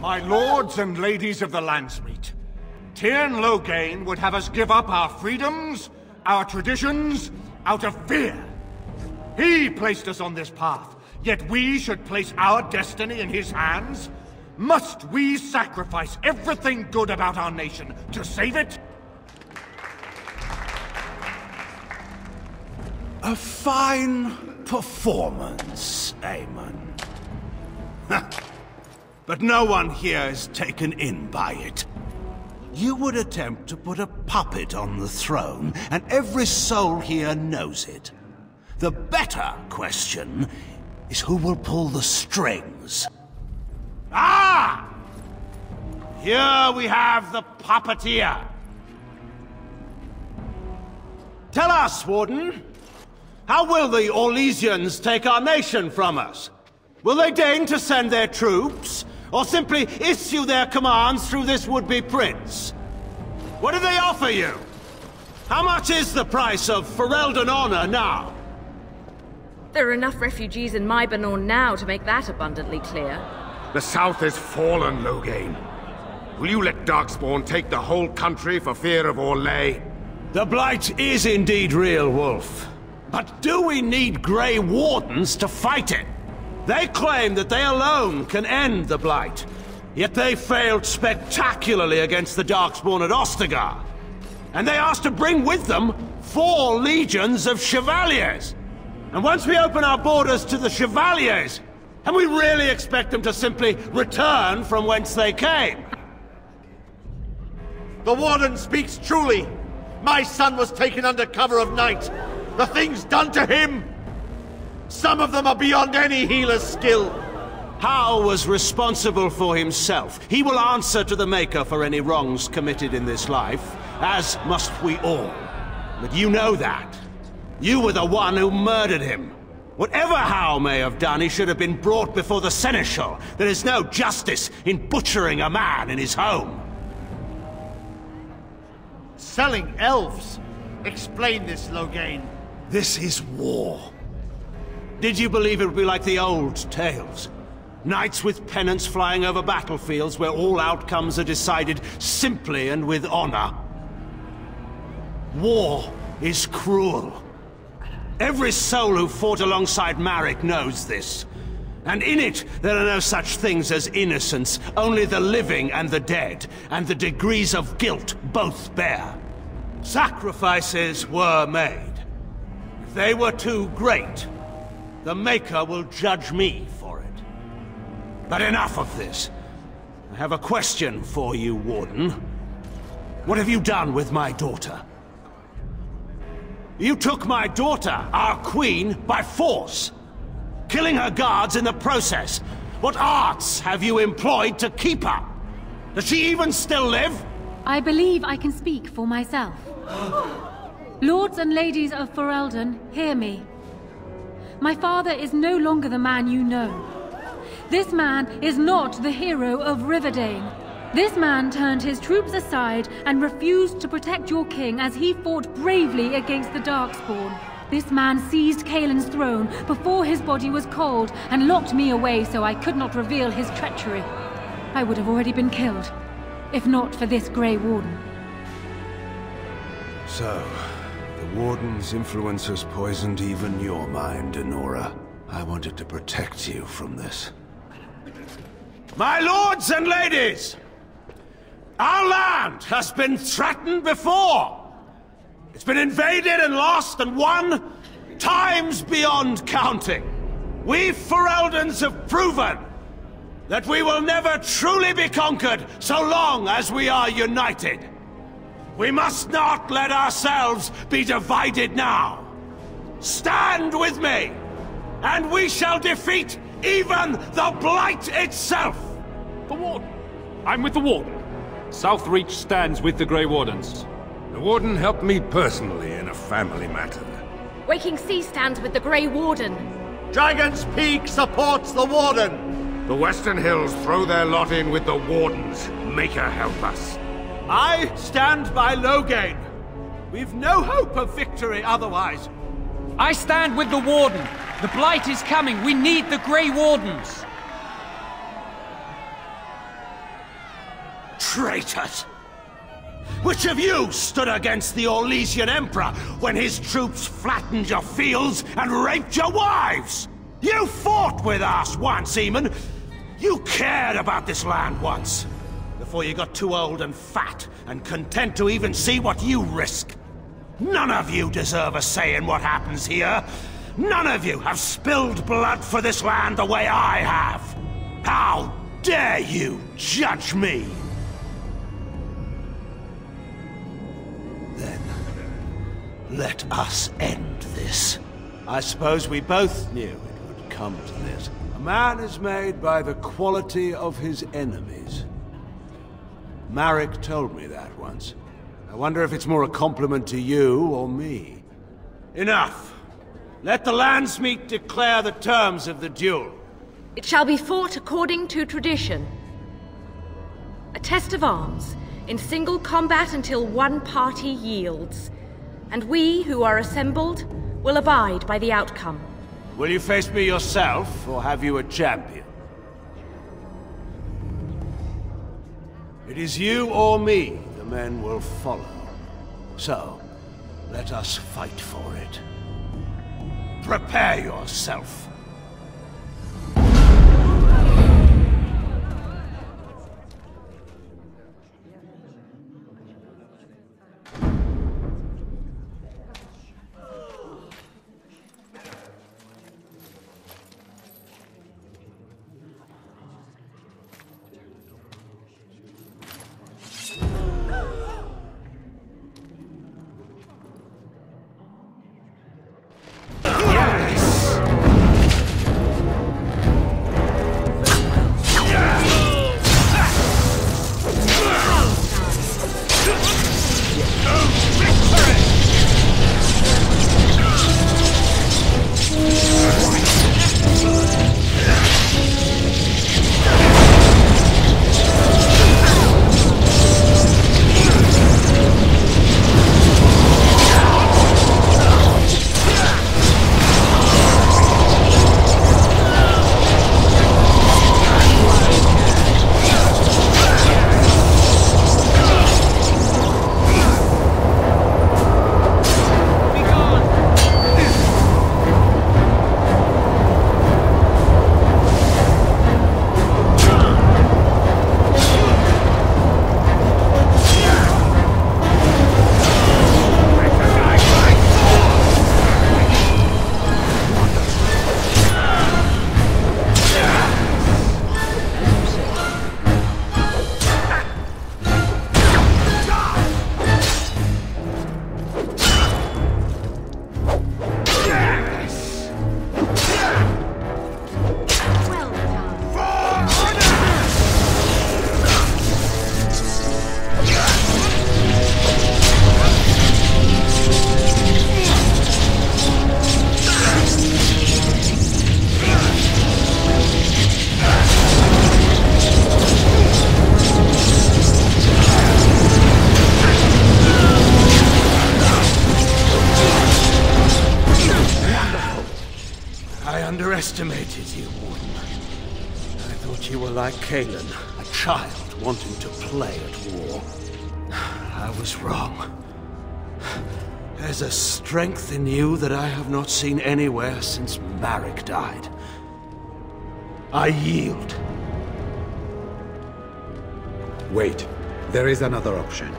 My lords and ladies of the Landsmeet, Tyrn Loghain would have us give up our freedoms, our traditions, out of fear. He placed us on this path, yet we should place our destiny in his hands? Must we sacrifice everything good about our nation to save it? A fine performance, Aemon. But no one here is taken in by it. You would attempt to put a puppet on the throne, and every soul here knows it. The better question is who will pull the strings. Ah! Here we have the puppeteer. Tell us, Warden, how will the Orlesians take our nation from us? Will they deign to send their troops, or simply issue their commands through this would-be prince? What do they offer you? How much is the price of Ferelden honor now? There are enough refugees in my Banor now to make that abundantly clear. The South is fallen, Loghain. Will you let Darkspawn take the whole country for fear of Orlais? The Blight is indeed real, Wolf. But do we need Grey Wardens to fight it? They claim that they alone can end the Blight, yet they failed spectacularly against the Darkspawn at Ostagar. And they asked to bring with them 4 legions of Chevaliers. And once we open our borders to the Chevaliers, and we really expect them to simply return from whence they came? The Warden speaks truly. My son was taken under cover of night. The things done to him! Some of them are beyond any healer's skill. Hal was responsible for himself. He will answer to the Maker for any wrongs committed in this life, as must we all. But you know that. You were the one who murdered him. Whatever Hal may have done, he should have been brought before the Seneschal. There is no justice in butchering a man in his home. Selling elves? Explain this, Loghain. This is war. Did you believe it would be like the old tales? Knights with pennants flying over battlefields where all outcomes are decided simply and with honor? War is cruel. Every soul who fought alongside Marek knows this. And in it, there are no such things as innocence, only the living and the dead, and the degrees of guilt both bear. Sacrifices were made. If they were too great, the Maker will judge me for it. But enough of this. I have a question for you, Warden. What have you done with my daughter? You took my daughter, our queen, by force, killing her guards in the process. What arts have you employed to keep her? Does she even still live? I believe I can speak for myself. Lords and ladies of Ferelden, hear me. My father is no longer the man you know. This man is not the hero of Riverdane. This man turned his troops aside and refused to protect your king as he fought bravely against the Darkspawn. This man seized Kaelin's throne before his body was cold and locked me away so I could not reveal his treachery. I would have already been killed, if not for this Grey Warden. So, the Warden's influence has poisoned even your mind, Anora. I wanted to protect you from this. My lords and ladies! Our land has been threatened before! It's been invaded and lost and won times beyond counting. We Fereldans have proven that we will never truly be conquered so long as we are united. We must not let ourselves be divided now. Stand with me, and we shall defeat even the Blight itself! The Warden. I'm with the Warden. Southreach stands with the Grey Wardens. The Warden helped me personally in a family matter. Waking Sea stands with the Grey Warden. Dragon's Peak supports the Warden. The Western Hills throw their lot in with the Wardens. Maker help us. I stand by Loghain. We've no hope of victory otherwise. I stand with the Warden. The Blight is coming. We need the Grey Wardens. Traitors! Which of you stood against the Orlesian Emperor when his troops flattened your fields and raped your wives? You fought with us once, Eamon. You cared about this land once. Before you got too old and fat and content to even see what you risk. None of you deserve a say in what happens here. None of you have spilled blood for this land the way I have. How dare you judge me? Then, let us end this. I suppose we both knew it would come to this. A man is made by the quality of his enemies. Marek told me that once. I wonder if it's more a compliment to you or me. Enough! Let the Landsmeet declare the terms of the duel. It shall be fought according to tradition. A test of arms, in single combat until one party yields. And we, who are assembled, will abide by the outcome. Will you face me yourself, or have you a champion? It is you or me the men will follow. So, let us fight for it. Prepare yourself. Underestimated you, Warden. I thought you were like Kaelin, a child wanting to play at war. I was wrong. There's a strength in you that I have not seen anywhere since Marek died. I yield. Wait. There is another option.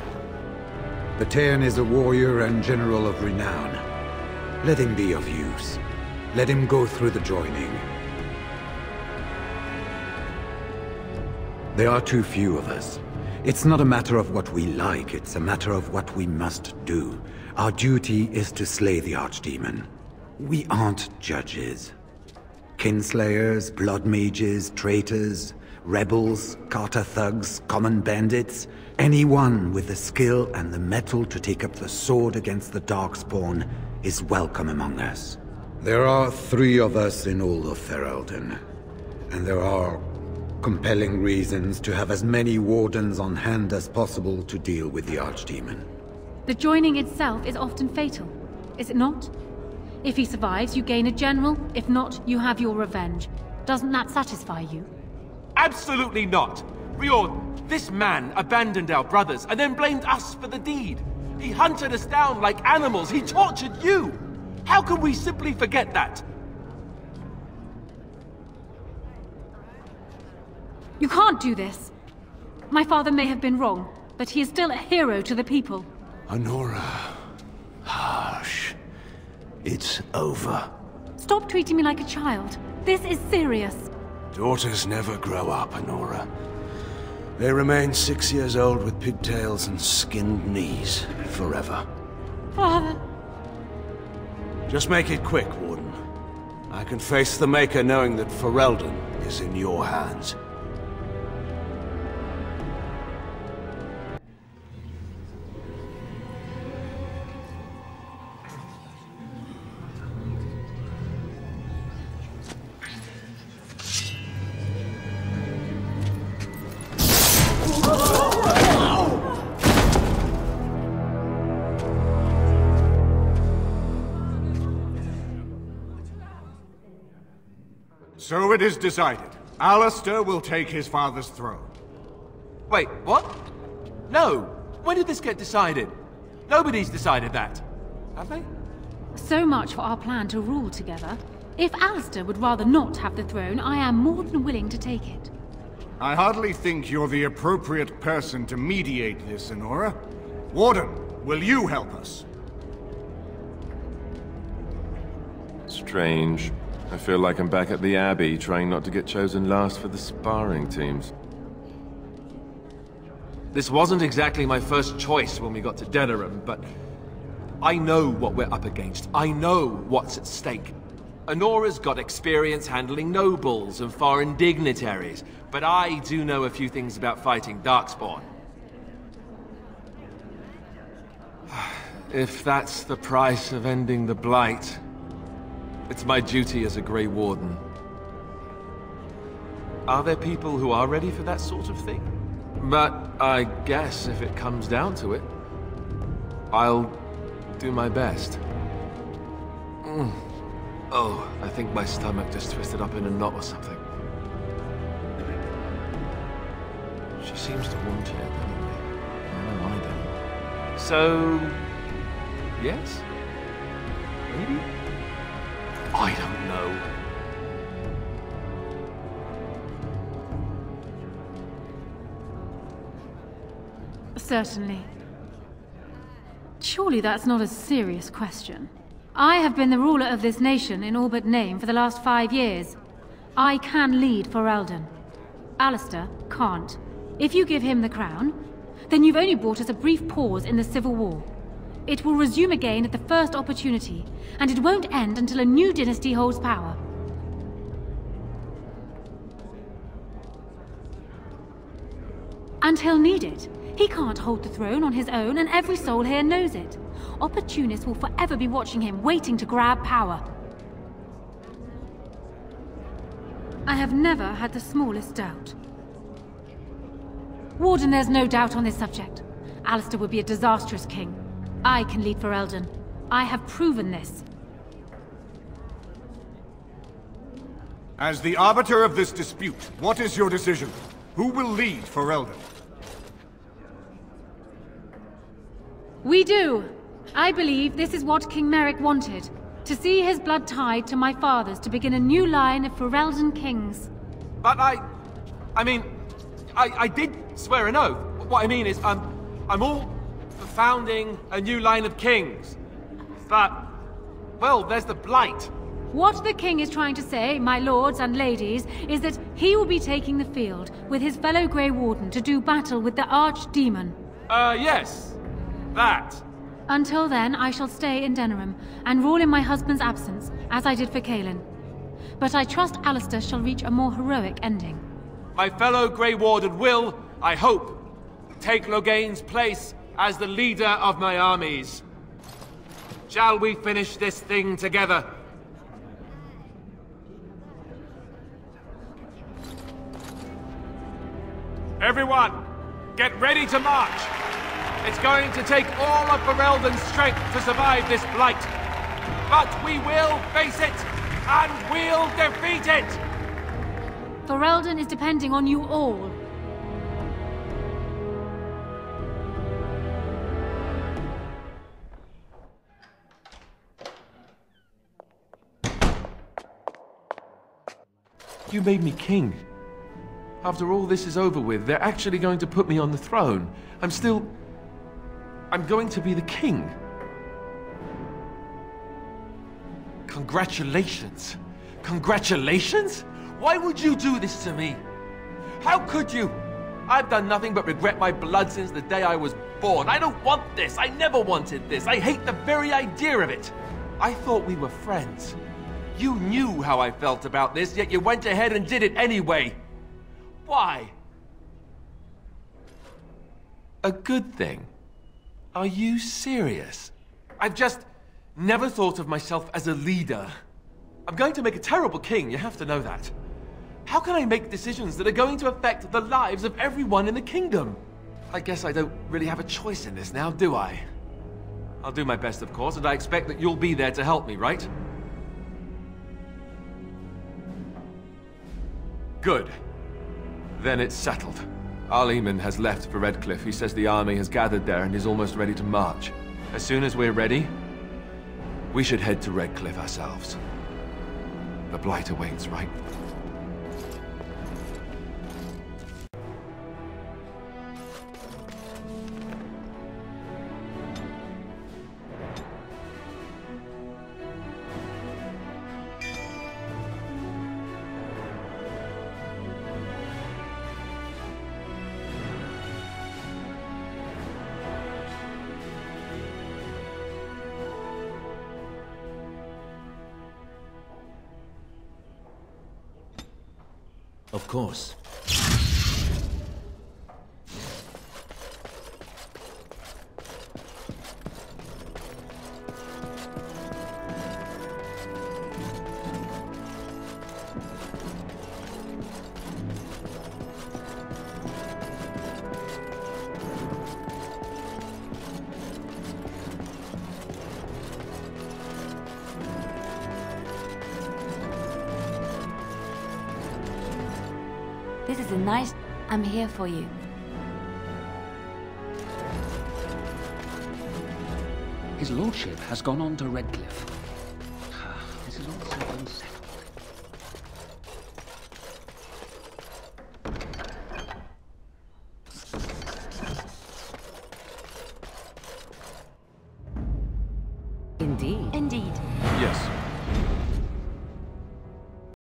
The Teyrn is a warrior and general of renown. Let him be of use. Let him go through the joining. There are too few of us. It's not a matter of what we like, it's a matter of what we must do. Our duty is to slay the Archdemon. We aren't judges. Kinslayers, blood mages, traitors, rebels, Carter thugs, common bandits. Anyone with the skill and the mettle to take up the sword against the Darkspawn is welcome among us. There are 3 of us in all of Ferelden, and there are compelling reasons to have as many wardens on hand as possible to deal with the Archdemon. The joining itself is often fatal, is it not? If he survives, you gain a general. If not, you have your revenge. Doesn't that satisfy you? Absolutely not! Riordan, This man abandoned our brothers and then blamed us for the deed. He hunted us down like animals. He tortured you. How can we simply forget that? You can't do this. My father may have been wrong, but he is still a hero to the people. Anora. Hush. It's over. Stop treating me like a child. This is serious. Daughters never grow up, Anora. They remain 6 years old with pigtails and skinned knees forever. Father. Just make it quick, Warden. I can face the Maker knowing that Ferelden is in your hands. So it is decided. Alistair will take his father's throne. Wait, what? No. When did this get decided? Nobody's decided that. Have they? So much for our plan to rule together. If Alistair would rather not have the throne, I am more than willing to take it. I hardly think you're the appropriate person to mediate this, Anora. Warden, will you help us? Strange. I feel like I'm back at the Abbey, trying not to get chosen last for the sparring teams. This wasn't exactly my first choice when we got to Denerim, but I know what we're up against. I know what's at stake. Anora's got experience handling nobles and foreign dignitaries, but I do know a few things about fighting Darkspawn. If that's the price of ending the Blight, it's my duty as a Grey Warden. Are there people who are ready for that sort of thing? But I guess if it comes down to it, I'll do my best. Oh, I think my stomach just twisted up in a knot or something. She seems to want it anyway. I know I don't. So, yes? Maybe? I don't know. Certainly. Surely that's not a serious question. I have been the ruler of this nation in all but name for the last 5 years. I can lead Ferelden. Alistair can't. If you give him the crown, then you've only brought us a brief pause in the civil war. It will resume again at the first opportunity, and it won't end until a new dynasty holds power. And he'll need it. He can't hold the throne on his own, and every soul here knows it. Opportunists will forever be watching him, waiting to grab power. I have never had the smallest doubt. Warden, there's no doubt on this subject. Alistair would be a disastrous king. I can lead Ferelden. I have proven this. As the arbiter of this dispute, what is your decision? Who will lead Ferelden? We do. I believe this is what King Merrick wanted. To see his blood tied to my father's to begin a new line of Ferelden kings. But I did swear an oath. What I mean is, I'm all for founding a new line of kings. But, well, there's the Blight. What the king is trying to say, my lords and ladies, is that he will be taking the field with his fellow Grey Warden to do battle with the Archdemon. Yes. That. Until then, I shall stay in Denerim and rule in my husband's absence, as I did for Kaelin. But I trust Alistair shall reach a more heroic ending. My fellow Grey Warden will, I hope, take Loghain's place as the leader of my armies. Shall we finish this thing together? Everyone, get ready to march! It's going to take all of Ferelden's strength to survive this Blight. But we will face it, and we'll defeat it! Ferelden is depending on you all. you made me king. After all this is over with, they're actually going to put me on the throne. I'm going to be the king. Congratulations. Congratulations? Why would you do this to me? How could you? I've done nothing but regret my blood since the day I was born. I don't want this. I never wanted this. I hate the very idea of it. I thought we were friends. You knew how I felt about this, yet you went ahead and did it anyway. Why? A good thing? Are you serious? I've just never thought of myself as a leader. I'm going to make a terrible king, you have to know that. How can I make decisions that are going to affect the lives of everyone in the kingdom? I guess I don't really have a choice in this now, do I? I'll do my best, of course, and I expect that you'll be there to help me, right? Good. Then it's settled. Arleman has left for Redcliffe. He says the army has gathered there and is almost ready to march. As soon as we're ready, we should head to Redcliffe ourselves. The Blight awaits, right? Of course. This is a nice... I'm here for you. His lordship has gone on to Redcliffe.